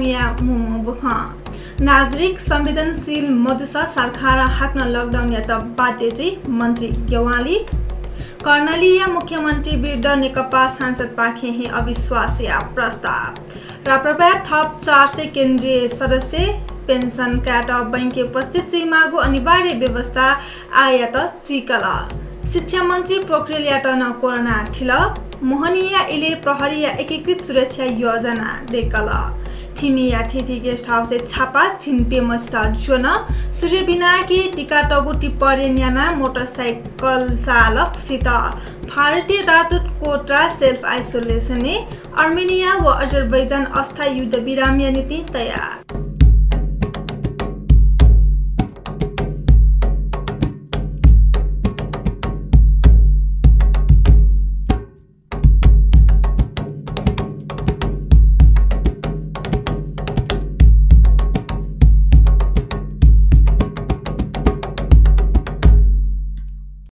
थिमिया मुमुबुख नागरिक संवेदनशील मधुसा सरकार हाक्न लकडाउन या त बाध्यजी मन्त्री गेवाली कर्णाली मुख्यमन्त्री विरुद्ध नेकपा सांसद पाखेही अविश्वास या प्रस्ताव राप्रपा थप 400 केन्द्रीय सदस्य पेन्सन काट बैंक उपस्थित चुइमागु अनिवार्य व्यवस्था आयात चिकल शिक्षा मन्त्री पोखरेल याटन कोरोना ठिल मोहनिया इले प्रहरी एकीकृत सुरक्षा योजना देखल थिमिया थिथि गेस्ट हाउस छापा छिन्पे मस्ता जोन सूर्य बिनाकी टिका टगु टिप्परी न्याना मोटरसाइकल चालक सित भारतीय राजदूत कोटरा सेल्फ आइसोलेसन अर्मेनिया व अजरबैजान अस्थायी युद्ध विराम नीति तयार।